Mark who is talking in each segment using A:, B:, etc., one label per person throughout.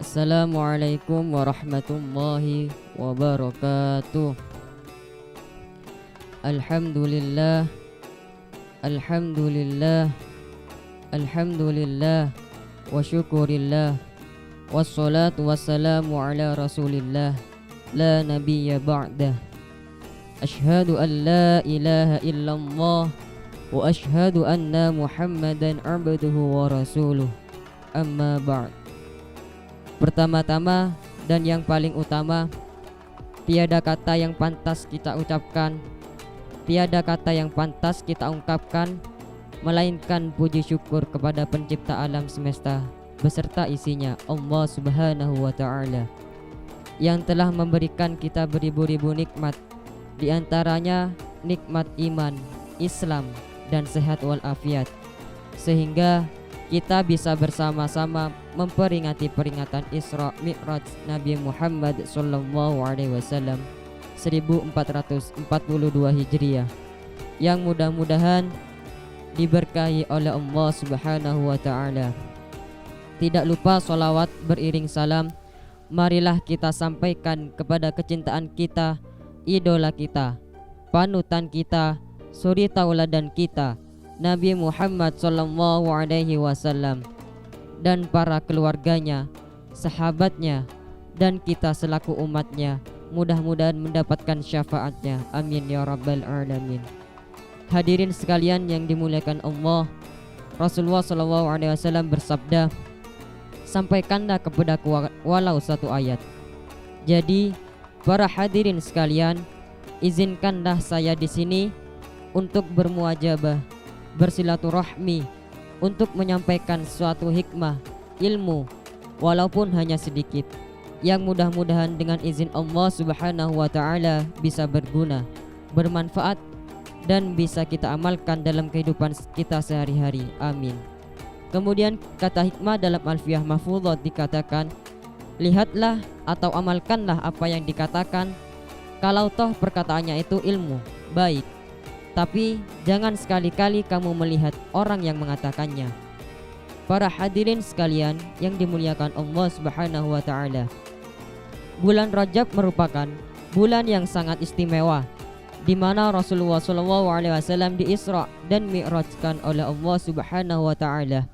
A: Assalamualaikum warahmatullahi wabarakatuh. Alhamdulillah, Alhamdulillah, Alhamdulillah, wa syukurillah, wassalatu wassalamu ala rasulillah, la nabiyya ba'dah. Ashhadu an la ilaha illallah wa ashhadu anna muhammadan abduhu wa rasuluh. Amma ba'd. Pertama-tama dan yang paling utama, tiada kata yang pantas kita ucapkan, tiada kata yang pantas kita ungkapkan, melainkan puji syukur kepada pencipta alam semesta beserta isinya, Allah Subhanahu wa ta'ala, yang telah memberikan kita beribu-ribu nikmat, di antaranya nikmat iman, Islam, dan sehat walafiat, sehingga kita bisa bersama-sama memperingati peringatan Isra Mi'raj Nabi Muhammad sallallahu alaihi wasallam 1442 Hijriah, yang mudah-mudahan diberkahi oleh Allah Subhanahu wa ta'ala. Tidak lupa sholawat beriring salam marilah kita sampaikan kepada kecintaan kita, idola kita, panutan kita, suri tauladan kita, Nabi Muhammad sallallahu alaihi wasallam, dan para keluarganya, sahabatnya, dan kita selaku umatnya, mudah-mudahan mendapatkan syafaatnya, amin ya rabbal alamin. Hadirin sekalian yang dimuliakan Allah, Rasulullah sallallahu alaihi wasallam bersabda, sampaikanlah kepadaku walau satu ayat. Jadi para hadirin sekalian, izinkanlah saya di sini untuk bermuajabah, bersilaturahmi, untuk menyampaikan suatu hikmah, ilmu, walaupun hanya sedikit, yang mudah-mudahan dengan izin Allah Subhanahu wa ta'ala bisa berguna, bermanfaat, dan bisa kita amalkan dalam kehidupan kita sehari-hari, amin. Kemudian kata hikmah dalam Alfiyah Mahfudhah dikatakan, lihatlah atau amalkanlah apa yang dikatakan, kalau toh perkataannya itu ilmu, baik, tapi jangan sekali-kali kamu melihat orang yang mengatakannya. Para hadirin sekalian yang dimuliakan Allah Subhanahu wa ta'ala, bulan Rajab merupakan bulan yang sangat istimewa, di mana Rasulullah SAW diisra dan mi'rajkan oleh Allah Subhanahu wa ta'ala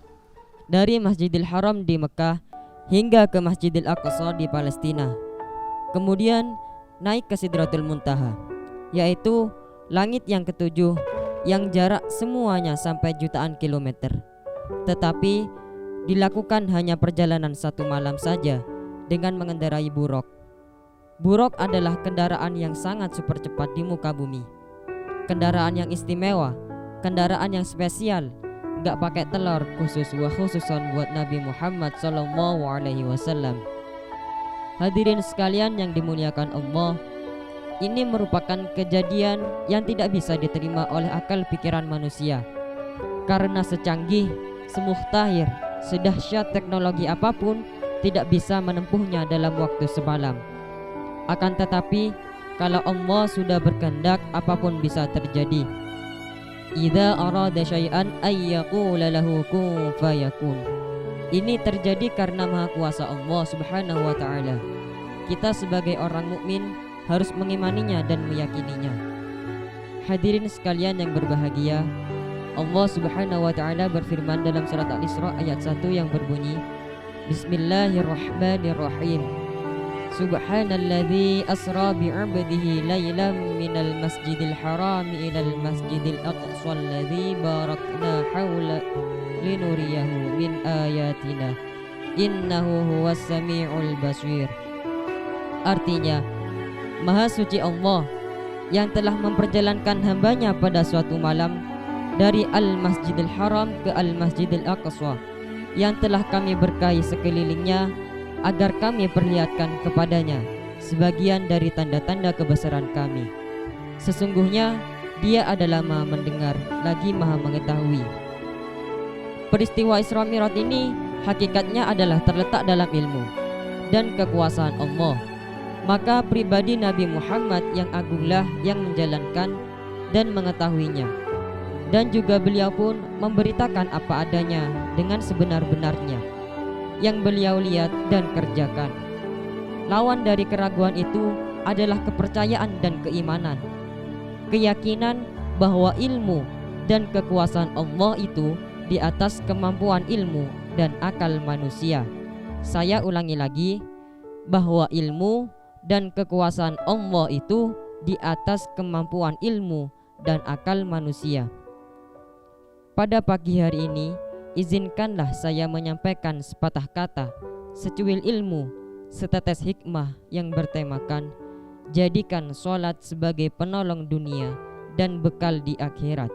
A: dari Masjidil Haram di Mekah hingga ke Masjidil Aqsa di Palestina, kemudian naik ke Sidratul Muntaha, yaitu langit yang ketujuh, yang jarak semuanya sampai jutaan kilometer, tetapi dilakukan hanya perjalanan satu malam saja dengan mengendarai buruk. Buruk adalah kendaraan yang sangat super cepat di muka bumi, kendaraan yang istimewa, kendaraan yang spesial, gak pakai telur, khususan buat Nabi Muhammad sallallahu alaihi wasallam. Hadirin sekalian yang dimuliakan Allah, ini merupakan kejadian yang tidak bisa diterima oleh akal pikiran manusia, karena secanggih, semuhtahir, sedahsyat teknologi apapun tidak bisa menempuhnya dalam waktu semalam. Akan tetapi kalau Allah sudah berkehendak, apapun bisa terjadi. Idza arada syai'an ay yaqula lahu kun fayakun. Ini terjadi karena maha kuasa Allah Subhanahu wa ta'ala. Kita sebagai orang mukmin harus mengimaninya dan meyakininya. Hadirin sekalian yang berbahagia, Allah Subhanahu wa ta'ala berfirman dalam surat Al-Isra ayat 1 yang berbunyi, Bismillahirrahmanirrahim. Subhanalladzi asra bi'abdihi laylan minal masjidil haram ilal masjidil aqsa alladzi barakna hawla linuriyahu min ayatina innahu huwas sami'ul basir. Artinya, Maha suci Allah yang telah memperjalankan hambanya pada suatu malam dari Al-Masjidil Haram ke Al-Masjidil Aqsa, yang telah kami berkahi sekelilingnya agar kami perlihatkan kepadanya sebagian dari tanda-tanda kebesaran kami. Sesungguhnya Dia adalah Maha mendengar lagi Maha mengetahui. Peristiwa Isra Mi'raj ini hakikatnya adalah terletak dalam ilmu dan kekuasaan Allah. Maka pribadi Nabi Muhammad yang agunglah yang menjalankan dan mengetahuinya, dan juga beliau pun memberitakan apa adanya dengan sebenar-benarnya. yang beliau lihat dan kerjakan. Lawan dari keraguan itu adalah kepercayaan dan keimanan, keyakinan bahwa ilmu dan kekuasaan Allah itu di atas kemampuan ilmu dan akal manusia. Saya ulangi lagi, bahwa ilmu dan kekuasaan Allah itu di atas kemampuan ilmu dan akal manusia. Pada pagi hari ini, izinkanlah saya menyampaikan sepatah kata, secuil ilmu, setetes hikmah yang bertemakan jadikan sholat sebagai penolong dunia dan bekal di akhirat.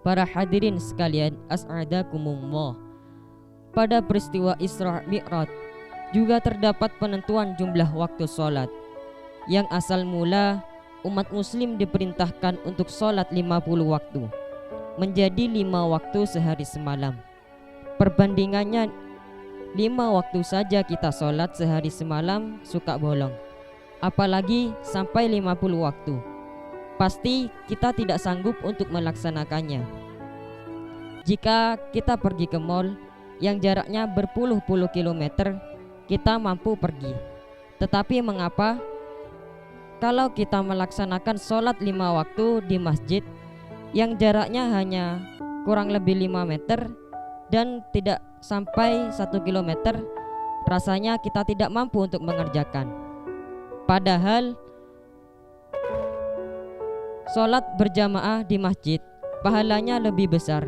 A: Para hadirin sekalian, as'adakumullah. Pada peristiwa Isra Mi'raj juga terdapat penentuan jumlah waktu sholat. Yang asal mula umat muslim diperintahkan untuk sholat 50 waktu menjadi 5 waktu sehari semalam. Perbandingannya 5 waktu saja kita sholat sehari semalam suka bolong, apalagi sampai 50 waktu. Pasti kita tidak sanggup untuk melaksanakannya. Jika kita pergi ke mall yang jaraknya berpuluh-puluh kilometer, kita mampu pergi. Tetapi mengapa kalau kita melaksanakan sholat 5 waktu di masjid yang jaraknya hanya kurang lebih 5 meter dan tidak sampai 1 kilometer, rasanya kita tidak mampu untuk mengerjakan. Padahal sholat berjamaah di masjid pahalanya lebih besar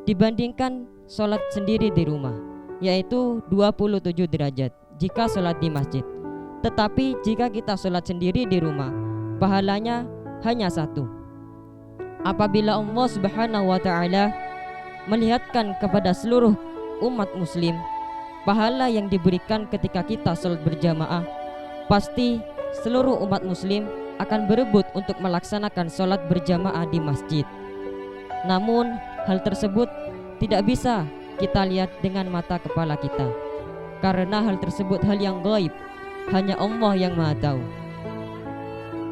A: dibandingkan sholat sendiri di rumah, yaitu 27 derajat jika sholat di masjid. Tetapi jika kita sholat sendiri di rumah, pahalanya hanya 1. Apabila Allah Subhanahu wa ta'ala melihatkan kepada seluruh umat muslim pahala yang diberikan ketika kita sholat berjamaah, pasti seluruh umat muslim akan berebut untuk melaksanakan sholat berjamaah di masjid. Namun hal tersebut tidak bisa kita lihat dengan mata kepala kita, karena hal tersebut hal yang gaib, hanya Allah yang Maha tahu.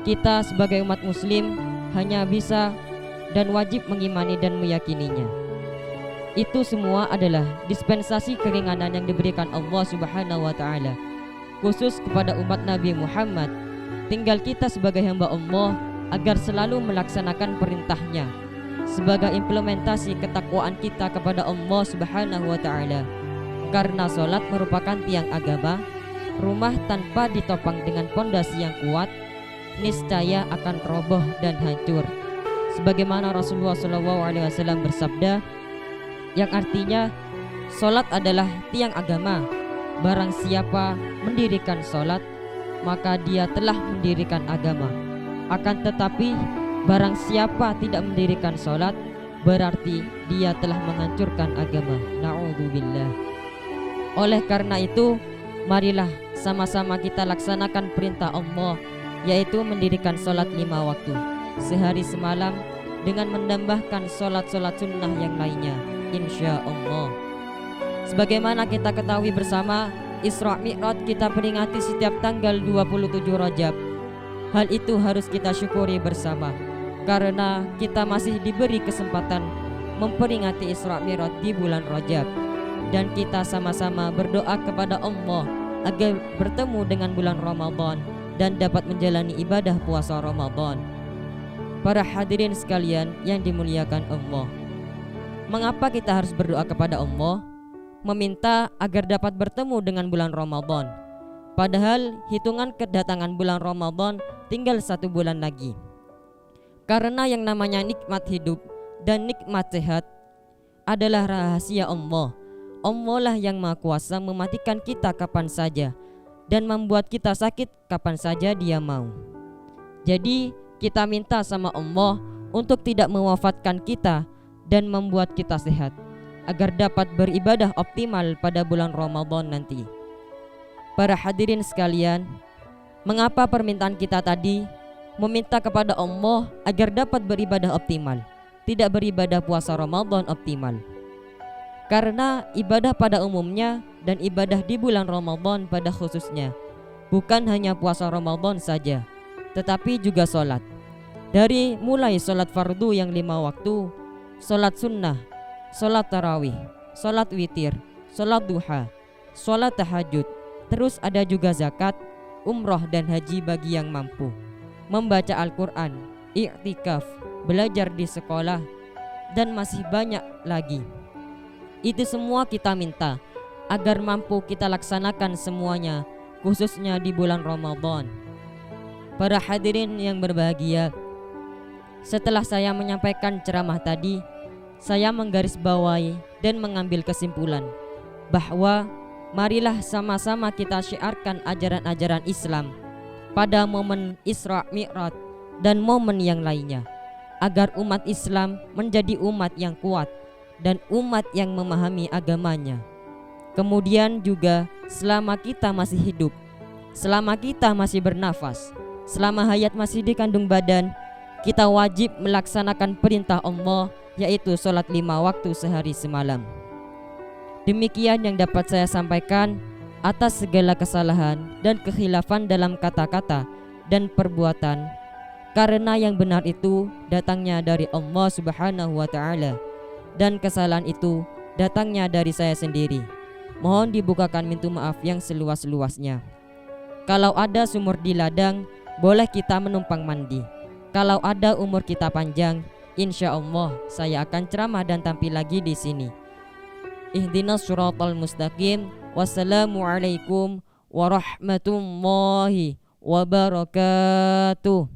A: Kita sebagai umat muslim hanya bisa dan wajib mengimani dan meyakininya. Itu semua adalah dispensasi keringanan yang diberikan Allah Subhanahu wa ta'ala khusus kepada umat Nabi Muhammad. Tinggal kita sebagai hamba Allah agar selalu melaksanakan perintahnya sebagai implementasi ketakwaan kita kepada Allah Subhanahu wa ta'ala. Karena sholat merupakan tiang agama, rumah tanpa ditopang dengan pondasi yang kuat niscaya akan roboh dan hancur. Sebagaimana Rasulullah SAW bersabda, yang artinya sholat adalah tiang agama. Barang siapa mendirikan sholat, maka dia telah mendirikan agama. Akan tetapi barang siapa tidak mendirikan sholat, berarti dia telah menghancurkan agama. Na'udzubillah. Oleh karena itu, marilah sama-sama kita laksanakan perintah Allah, yaitu mendirikan sholat 5 waktu sehari semalam dengan menambahkan sholat-sholat sunnah yang lainnya, insya Allah. Sebagaimana kita ketahui bersama, Isra Mi'raj kita peringati setiap tanggal 27 Rajab. Hal itu harus kita syukuri bersama, karena kita masih diberi kesempatan memperingati Isra Mi'raj di bulan Rajab. Dan kita sama-sama berdoa kepada Allah agar bertemu dengan bulan Ramadan dan dapat menjalani ibadah puasa Ramadan. Para hadirin sekalian yang dimuliakan Allah, mengapa kita harus berdoa kepada Allah? Meminta agar dapat bertemu dengan bulan Ramadan, padahal hitungan kedatangan bulan Ramadan tinggal 1 bulan lagi. Karena yang namanya nikmat hidup dan nikmat sehat adalah rahasia Allah. Allah lah yang Maha Kuasa mematikan kita kapan saja dan membuat kita sakit kapan saja Dia mau. Jadi kita minta sama Allah untuk tidak mewafatkan kita dan membuat kita sehat, agar dapat beribadah optimal pada bulan Ramadan nanti. Para hadirin sekalian, mengapa permintaan kita tadi meminta kepada Allah agar dapat beribadah optimal, tidak beribadah puasa Ramadan optimal? Karena ibadah pada umumnya dan ibadah di bulan Ramadan pada khususnya bukan hanya puasa Ramadan saja, tetapi juga sholat. Dari mulai sholat fardu yang 5 waktu, sholat sunnah, sholat tarawih, sholat witir, sholat duha, sholat tahajud. Terus ada juga zakat, umroh dan haji bagi yang mampu, membaca Al-Quran, i'tikaf, belajar di sekolah, dan masih banyak lagi. Itu semua kita minta agar mampu kita laksanakan semuanya, khususnya di bulan Ramadan. Para hadirin yang berbahagia, setelah saya menyampaikan ceramah tadi, saya menggarisbawahi dan mengambil kesimpulan bahwa marilah sama-sama kita syiarkan ajaran-ajaran Islam pada momen Isra Mi'raj dan momen yang lainnya, agar umat Islam menjadi umat yang kuat dan umat yang memahami agamanya. Kemudian juga selama kita masih hidup, selama kita masih bernafas, selama hayat masih dikandung badan, kita wajib melaksanakan perintah Allah, yaitu sholat 5 waktu sehari semalam. Demikian yang dapat saya sampaikan. Atas segala kesalahan dan kekhilafan dalam kata-kata dan perbuatan, karena yang benar itu datangnya dari Allah Subhanahu wa ta'ala, dan kesalahan itu datangnya dari saya sendiri. Mohon dibukakan pintu maaf yang seluas-luasnya. Kalau ada sumur di ladang, boleh kita menumpang mandi. Kalau ada umur kita panjang, insya Allah saya akan ceramah dan tampil lagi di sini. Ihdinas syiratal mustaqim. Wassalamualaikum warahmatullahi wabarakatuh.